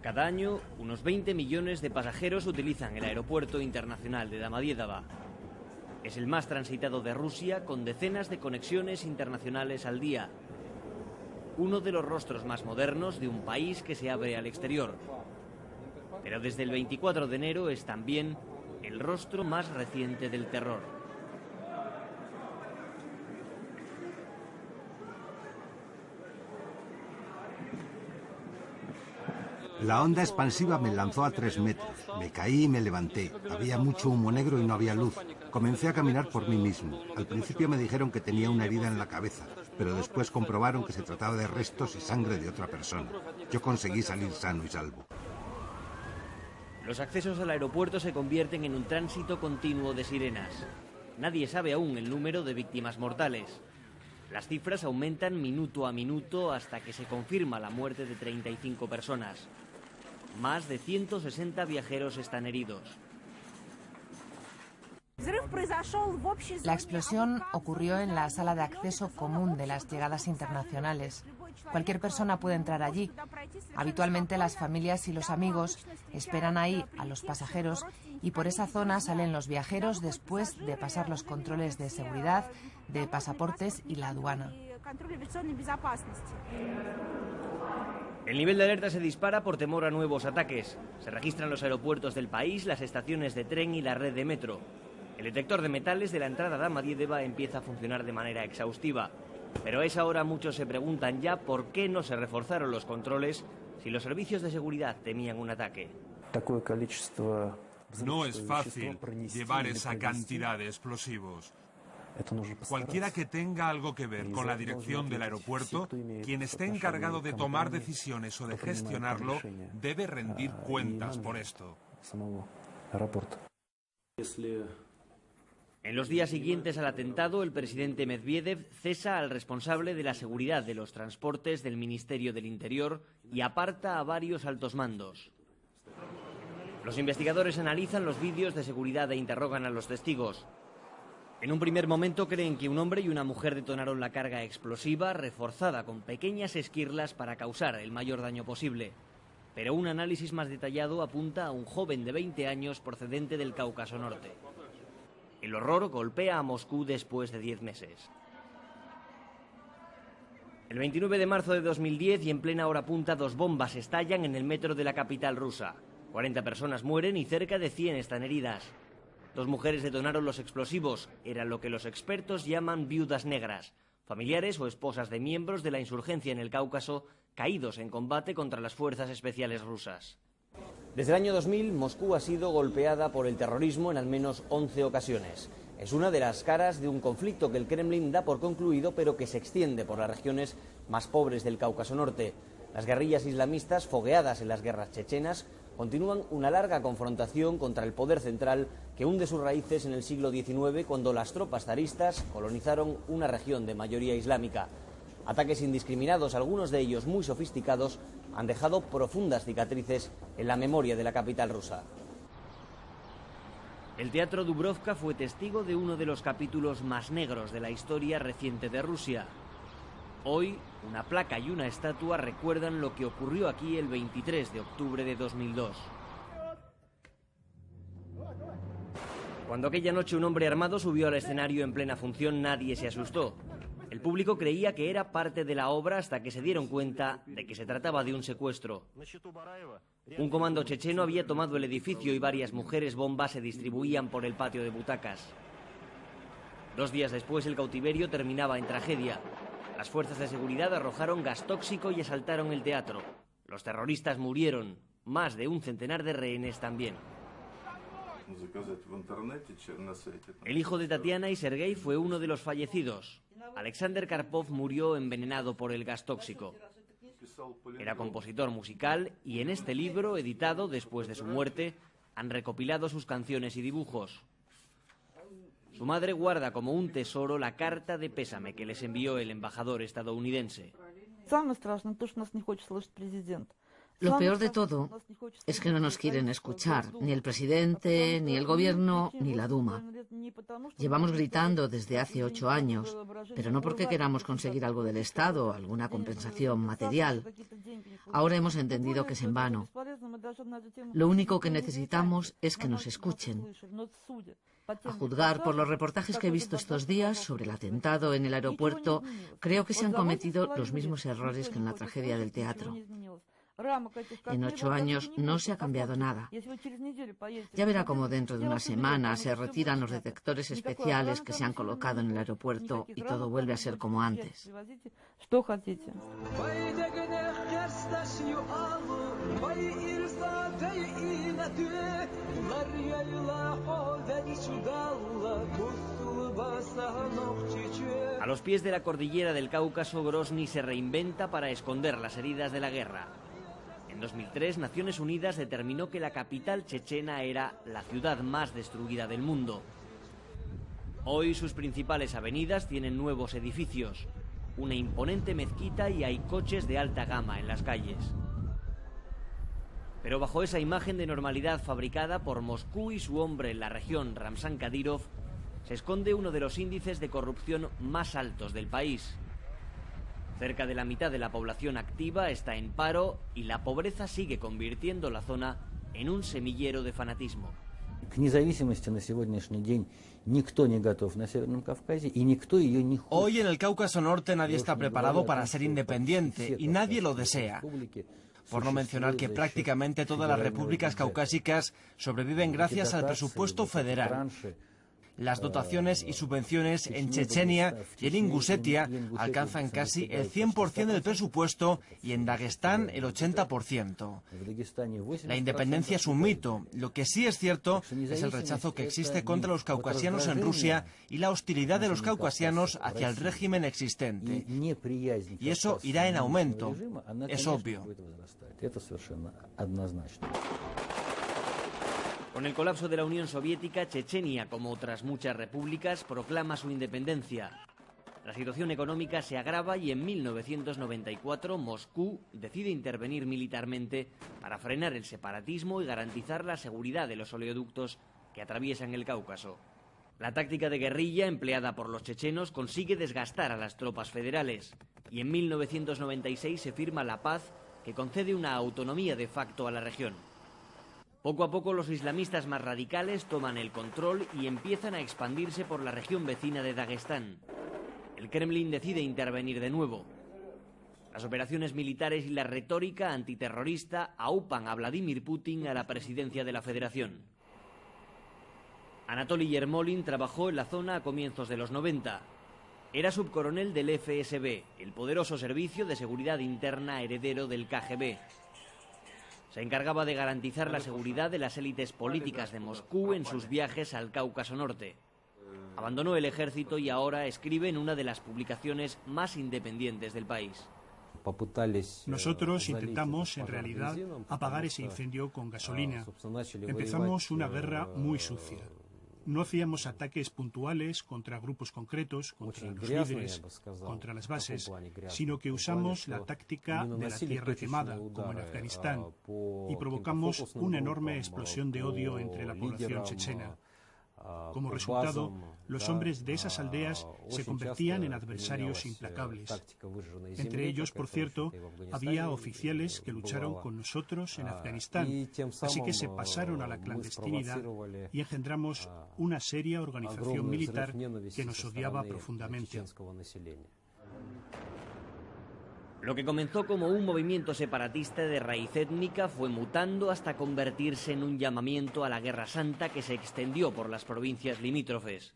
Cada año, unos 20 millones de pasajeros utilizan el aeropuerto internacional de Domodedovo. Es el más transitado de Rusia, con decenas de conexiones internacionales al día. Uno de los rostros más modernos de un país que se abre al exterior. Pero desde el 24 de enero es también el rostro más reciente del terror. La onda expansiva me lanzó a 3 metros. Me caí y me levanté. Había mucho humo negro y no había luz. Comencé a caminar por mí mismo. Al principio me dijeron que tenía una herida en la cabeza, pero después comprobaron que se trataba de restos y sangre de otra persona. Yo conseguí salir sano y salvo. Los accesos al aeropuerto se convierten en un tránsito continuo de sirenas. Nadie sabe aún el número de víctimas mortales. Las cifras aumentan minuto a minuto hasta que se confirma la muerte de 35 personas. Más de 160 viajeros están heridos. La explosión ocurrió en la sala de acceso común de las llegadas internacionales. Cualquier persona puede entrar allí. Habitualmente las familias y los amigos esperan ahí a los pasajeros y por esa zona salen los viajeros después de pasar los controles de seguridad, de pasaportes y la aduana. El nivel de alerta se dispara por temor a nuevos ataques. Se registran los aeropuertos del país, las estaciones de tren y la red de metro. El detector de metales de la entrada a Domodedovo empieza a funcionar de manera exhaustiva. Pero a esa hora muchos se preguntan ya por qué no se reforzaron los controles si los servicios de seguridad temían un ataque. No es fácil llevar esa cantidad de explosivos. Cualquiera que tenga algo que ver con la dirección del aeropuerto, quien esté encargado de tomar decisiones o de gestionarlo, debe rendir cuentas por esto. En los días siguientes al atentado, el presidente Medvedev cesa al responsable de la seguridad de los transportes del Ministerio del Interior y aparta a varios altos mandos. Los investigadores analizan los vídeos de seguridad e interrogan a los testigos. En un primer momento creen que un hombre y una mujer detonaron la carga explosiva reforzada con pequeñas esquirlas para causar el mayor daño posible. Pero un análisis más detallado apunta a un joven de 20 años procedente del Cáucaso Norte. El horror golpea a Moscú después de 10 meses. El 29 de marzo de 2010 y en plena hora punta 2 bombas estallan en el metro de la capital rusa. 40 personas mueren y cerca de 100 están heridas. 2 mujeres detonaron los explosivos. Eran lo que los expertos llaman viudas negras, familiares o esposas de miembros de la insurgencia en el Cáucaso caídos en combate contra las fuerzas especiales rusas. Desde el año 2000, Moscú ha sido golpeada por el terrorismo en al menos 11 ocasiones. Es una de las caras de un conflicto que el Kremlin da por concluido, pero que se extiende por las regiones más pobres del Cáucaso Norte. Las guerrillas islamistas, fogueadas en las guerras chechenas, continúan una larga confrontación contra el poder central que hunde sus raíces en el siglo XIX, cuando las tropas zaristas colonizaron una región de mayoría islámica. Ataques indiscriminados, algunos de ellos muy sofisticados, han dejado profundas cicatrices en la memoria de la capital rusa. El Teatro Dubrovka fue testigo de uno de los capítulos más negros de la historia reciente de Rusia. Hoy, una placa y una estatua recuerdan lo que ocurrió aquí el 23 de octubre de 2002. Cuando aquella noche un hombre armado subió al escenario en plena función, nadie se asustó. El público creía que era parte de la obra hasta que se dieron cuenta de que se trataba de un secuestro. Un comando checheno había tomado el edificio y varias mujeres bombas se distribuían por el patio de butacas. 2 días después el cautiverio terminaba en tragedia. Las fuerzas de seguridad arrojaron gas tóxico y asaltaron el teatro. Los terroristas murieron, más de un centenar de rehenes también. El hijo de Tatiana y Sergei fue uno de los fallecidos. Alexander Karpov murió envenenado por el gas tóxico. Era compositor musical y en este libro, editado después de su muerte, han recopilado sus canciones y dibujos. Su madre guarda como un tesoro la carta de pésame que les envió el embajador estadounidense. Lo peor de todo es que no nos quieren escuchar, ni el presidente, ni el gobierno, ni la Duma. Llevamos gritando desde hace 8 años, pero no porque queramos conseguir algo del Estado, alguna compensación material. Ahora hemos entendido que es en vano. Lo único que necesitamos es que nos escuchen. A juzgar por los reportajes que he visto estos días sobre el atentado en el aeropuerto, creo que se han cometido los mismos errores que en la tragedia del teatro. En 8 años no se ha cambiado nada. Ya verá cómo dentro de una semana se retiran los detectores especiales que se han colocado en el aeropuerto y todo vuelve a ser como antes. A los pies de la cordillera del Cáucaso, Grozny se reinventa para esconder las heridas de la guerra. En 2003, Naciones Unidas determinó que la capital chechena era la ciudad más destruida del mundo. Hoy sus principales avenidas tienen nuevos edificios, una imponente mezquita y hay coches de alta gama en las calles. Pero bajo esa imagen de normalidad fabricada por Moscú y su hombre en la región, Ramzan Kadyrov, se esconde uno de los índices de corrupción más altos del país. Cerca de la mitad de la población activa está en paro y la pobreza sigue convirtiendo la zona en un semillero de fanatismo. Hoy en el Cáucaso Norte nadie está preparado para ser independiente y nadie lo desea. Por no mencionar que prácticamente todas las repúblicas caucásicas sobreviven gracias al presupuesto federal. Las dotaciones y subvenciones en Chechenia y en Ingusetia alcanzan casi el 100% del presupuesto y en Daguestán el 80%. La independencia es un mito. Lo que sí es cierto es el rechazo que existe contra los caucasianos en Rusia y la hostilidad de los caucasianos hacia el régimen existente. Y eso irá en aumento. Es obvio. Con el colapso de la Unión Soviética, Chechenia, como otras muchas repúblicas, proclama su independencia. La situación económica se agrava y en 1994 Moscú decide intervenir militarmente para frenar el separatismo y garantizar la seguridad de los oleoductos que atraviesan el Cáucaso. La táctica de guerrilla empleada por los chechenos consigue desgastar a las tropas federales y en 1996 se firma la paz que concede una autonomía de facto a la región. Poco a poco los islamistas más radicales toman el control y empiezan a expandirse por la región vecina de Daguestán. El Kremlin decide intervenir de nuevo. Las operaciones militares y la retórica antiterrorista aupan a Vladimir Putin a la presidencia de la Federación. Anatoly Yermolin trabajó en la zona a comienzos de los 90. Era subcoronel del FSB, el poderoso servicio de seguridad interna heredero del KGB. Se encargaba de garantizar la seguridad de las élites políticas de Moscú en sus viajes al Cáucaso Norte. Abandonó el ejército y ahora escribe en una de las publicaciones más independientes del país. Nosotros intentamos, en realidad, apagar ese incendio con gasolina. Empezamos una guerra muy sucia. No hacíamos ataques puntuales contra grupos concretos, contra los líderes, contra las bases, sino que usamos la táctica de la tierra quemada, como en Afganistán, y provocamos una enorme explosión de odio entre la población chechena. Como resultado, los hombres de esas aldeas se convertían en adversarios implacables. Entre ellos, por cierto, había oficiales que lucharon con nosotros en Afganistán, así que se pasaron a la clandestinidad y engendramos una seria organización militar que nos odiaba profundamente. Lo que comenzó como un movimiento separatista de raíz étnica fue mutando hasta convertirse en un llamamiento a la Guerra Santa que se extendió por las provincias limítrofes.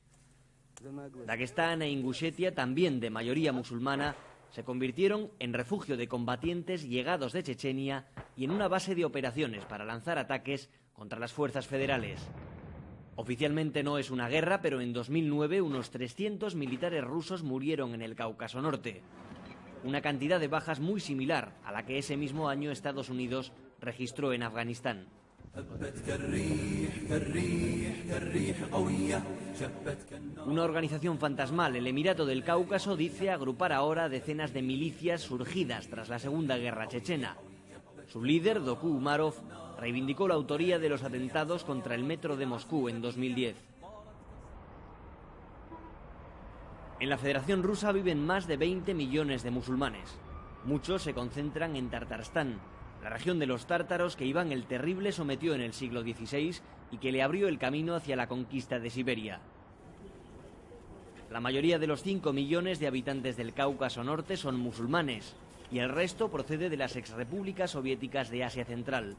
Daguestán e Ingushetia, también de mayoría musulmana, se convirtieron en refugio de combatientes llegados de Chechenia y en una base de operaciones para lanzar ataques contra las fuerzas federales. Oficialmente no es una guerra, pero en 2009 unos 300 militares rusos murieron en el Cáucaso Norte. Una cantidad de bajas muy similar a la que ese mismo año Estados Unidos registró en Afganistán. Una organización fantasmal, el Emirato del Cáucaso, dice agrupar ahora decenas de milicias surgidas tras la Segunda Guerra Chechena. Su líder, Doku Umarov, reivindicó la autoría de los atentados contra el metro de Moscú en 2010. En la Federación Rusa viven más de 20 millones de musulmanes. Muchos se concentran en Tartarstán, la región de los tártaros que Iván el Terrible sometió en el siglo XVI y que le abrió el camino hacia la conquista de Siberia. La mayoría de los 5 millones de habitantes del Cáucaso Norte son musulmanes y el resto procede de las exrepúblicas soviéticas de Asia Central.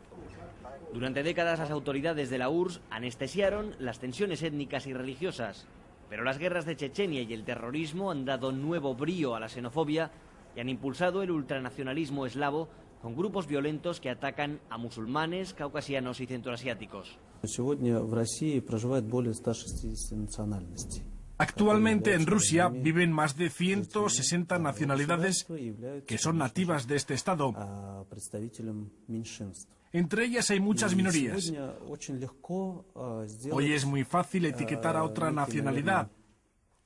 Durante décadas las autoridades de la URSS anestesiaron las tensiones étnicas y religiosas, pero las guerras de Chechenia y el terrorismo han dado nuevo brío a la xenofobia y han impulsado el ultranacionalismo eslavo con grupos violentos que atacan a musulmanes, caucasianos y centroasiáticos. Actualmente en Rusia viven más de 160 nacionalidades que son nativas de este estado. Entre ellas hay muchas minorías. Hoy es muy fácil etiquetar a otra nacionalidad,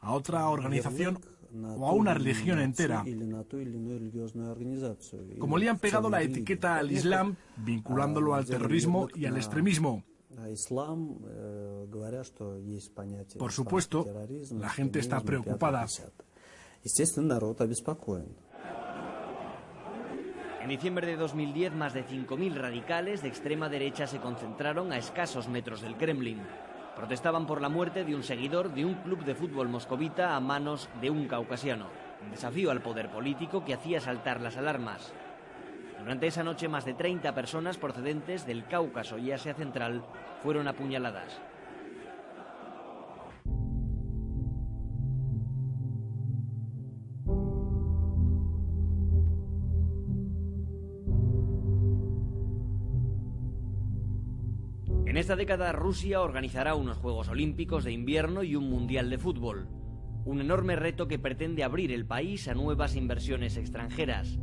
a otra organización o a una religión entera. Como le han pegado la etiqueta al Islam, vinculándolo al terrorismo y al extremismo. Por supuesto, la gente está preocupada. En diciembre de 2010, más de 5.000 radicales de extrema derecha se concentraron a escasos metros del Kremlin. Protestaban por la muerte de un seguidor de un club de fútbol moscovita a manos de un caucasiano. Un desafío al poder político que hacía saltar las alarmas. Durante esa noche, más de 30 personas procedentes del Cáucaso y Asia Central fueron apuñaladas. En esta década, Rusia organizará unos Juegos Olímpicos de invierno y un Mundial de fútbol. Un enorme reto que pretende abrir el país a nuevas inversiones extranjeras.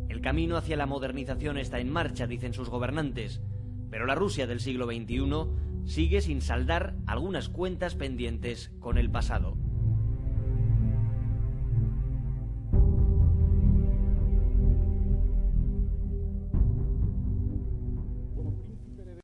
El camino hacia la modernización está en marcha, dicen sus gobernantes, pero la Rusia del siglo XXI sigue sin saldar algunas cuentas pendientes con el pasado.